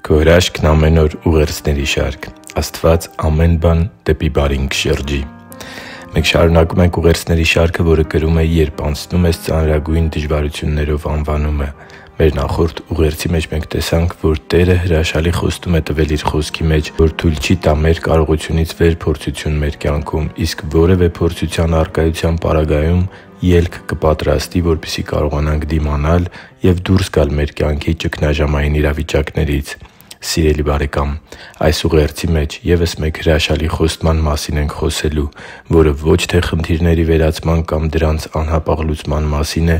Քո հրաշքն ամեն օր ուղերձների շարք։ Աստված ամեն բան դեպի բարին կշրջի։ Մենք շարունակում ենք ուղերձների շարքը, որը կրում է «Երբ անցնում ես ծանրագույն դժվարություններով» անվանումը։ Մեր նախորդ ուղերձի մեջ մենք տեսանք, որ Տերը հրաշալի խոստում է տվել Իր Խոսքի մեջ, որ թույլ չի տա մեր կարողությունից վեր փորձություն մեր կյանքում, իսկ որևէ փորձության առկայության պարագայում ելք կպատրաստի, որպեսզի կարողանանք դիմանալ և դուրս գալ մեր կյանքի ճգնաժամային իրավիճակներից։ Սիրելի՛ բարեկամ, այս ուղերձի մեջ ևս մեկ հրաշալի խոստման մասին ենք խոսելու, որը ոչ թե խնդիրների վերացման կամ դրանց անհապաղ լուծման մասին է,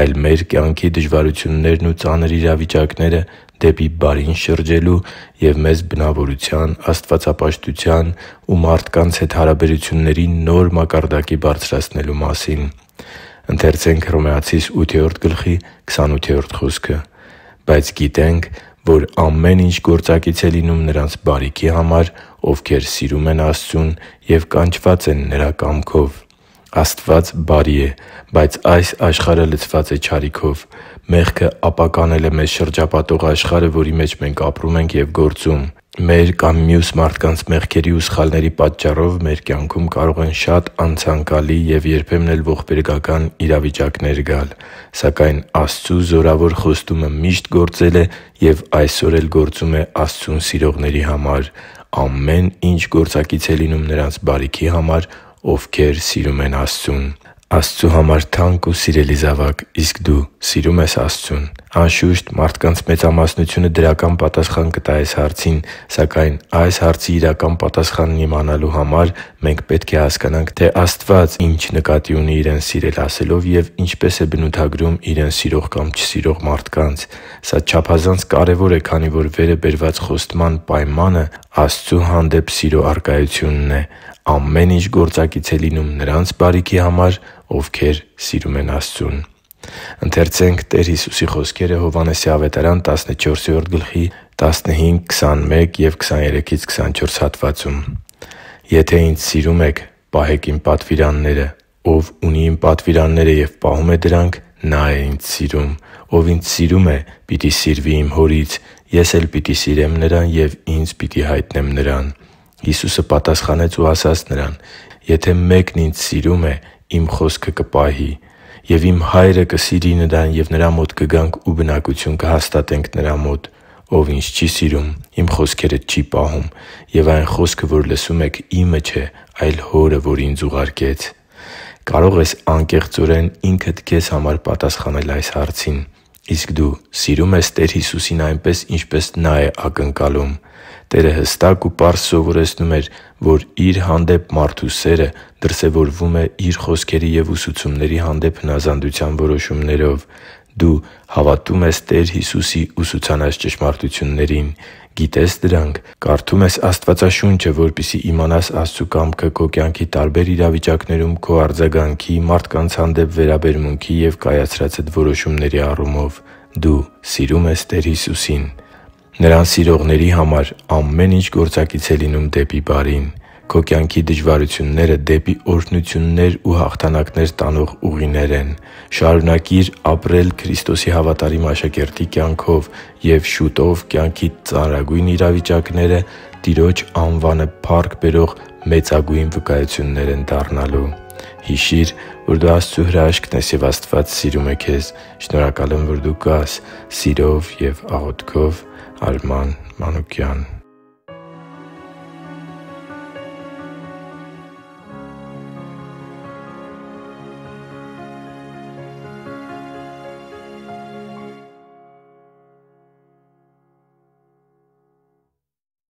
այլ մեր կյանքի դժվարություններն ու ծանր իրավիճակները դեպի բարին շրջելու և մեզ բնավորության, աստվածապաշտության ու մարդկանց հետ հարաբերությունների նոր մակարդակի բարձրացնելու մասին։ «Բայց գիտենք, որ ամեն ինչ գործակից է լինում նրանց բարիքի համար, ովքեր սիրում են Աստծուն և կանչված են Նրա կամքով» (Հռոմեացիս 8․28)։ Աստված բարի է, բայց այս աշխարհը լցված է չարիքով։ Մեղքը ապականել է մեզ շրջապատող աշխարհը, որի մեջ մենք ապրում ենք և գործում։ Մեր կամ մյուս մարդկանց մեղքերի ու սխալների պատճառով մեր կյանքում կարող են շատ անցանկալի և երբեմն էլ ողբերգական իրավիճակներ գալ։ Սակայն Աստծու զորավոր խոստումը միշտ գործել է և այսօր էլ գործում է Աստծուն սիրողների համար. «Ամեն ինչ գործակից է լինում նրանց բարիքի համար, ովքեր սիրում են Աստծուն»։ Աստծու համար թանկ ու սիրելի՛ զավակ, իսկ դու սիրո՞ւմ ես Աստծուն։ Անշուշտ, մարդկանց մեծամասնությունը դրական պատասխան կտա այս հարցին, սակայն այս հարցի իրական պատասխանն իմանալու համար մենք պետք է հասկանանք, թե Աստված ինչ նկատի ունի Իրեն սիրել ասելով և ինչպես է բնութագրում Իրեն սիրող կամ չսիրող մարդկանց։ Սա չափազանց կարևոր է, քանի որ վերը բերված խոստման պայմանը Աստծու հանդեպ սիրո առկայությունն է։ «Ամեն ինչ գործակից է լինում նրանց բարիքի համար, ովքեր սիրում են Աստծուն»։ «Եթե Ինձ սիրում եք, պահե՛ք Իմ պատվիրանները։ Ով ունի Իմ պատվիրանները և պահում է դրանք, նա է Ինձ սիրում։ Ով Ինձ սիրում է, պիտի սիրվի Իմ Հորից, Ես էլ պիտի սիրեմ նրան և Ինձ պիտի հայտնեմ նրան»։ Հիսուսը պատասխանեց ու ասաց նրան. «Եթե մեկն Ինձ սիրում է, Իմ խոսքը կպահի։ Եվ Իմ Հայրը կսիրի նրան, և նրա մոտ կգանք ու բնակություն կհաստատենք նրա մոտ։ Ով Ինձ չի սիրում, Իմ խոսքերը չի պահում։ Եվ այն խոսքը, որ լսում եք, Իմը չէ, այլ Հորը, որ Ինձ ուղարկեց» (Հովհաննես 14․15-24)։ Կարո՞ղ ես անկեղծորեն ինքդ քեզ համար պատասխանել այս հարցին։ Իսկ դու սիրո՞ւմ ես Տեր Հիսուսին այնպես, ինչպես Նա է ակնկալում։ Տերը հստակ ու պարզ սովորեցնում էր, որ Իր հանդեպ մարդու սերը դրսևորվում է Իր խոսքերի և ուսուցումների հանդեպ հնազանդության որոշումներով։ Դու հավատո՞ւմ ես Տեր Հիսուսի ուսուցանած ճշմարտություններին։ Գիտե՞ս դրանք։ Կարդո՞ւմ ես Աստվածաշունչը, որպեսզի իմանաս Աստծու կամքը քո կյանքի տարբեր իրավիճակներում քո արձագանքի, մարդկանց հանդեպ վերաբերմունքի և կայացրածդ որոշումների առումով։ Դու սիրո՞ւմ ես Տեր Հիսուսին։ Նրան սիրողների համար ամեն ինչ գործակից է լինում դեպի բարին։ Քո կյանքի դժվարությունները դեպի օրհնություններ ու հաղթանակներ տանող ուղիներ են։ Շարունակի՛ր ապրել Քրիստոսի հավատարիմ աշակերտի կյանքով, և շուտով կյանքիդ ծանրագույն իրավիճակները Տիրոջ անվանը փառք բերող մեծագույն վկայություններ են դառնալու։ Հիշի՛ր, որ դու Աստծո հրաշքն ես, և Աստված սիրում է քեզ։ Շնորհակալ եմ, որ դու կա՛ս։ Սիրով և աղոթքով, Արման Մանուկյան։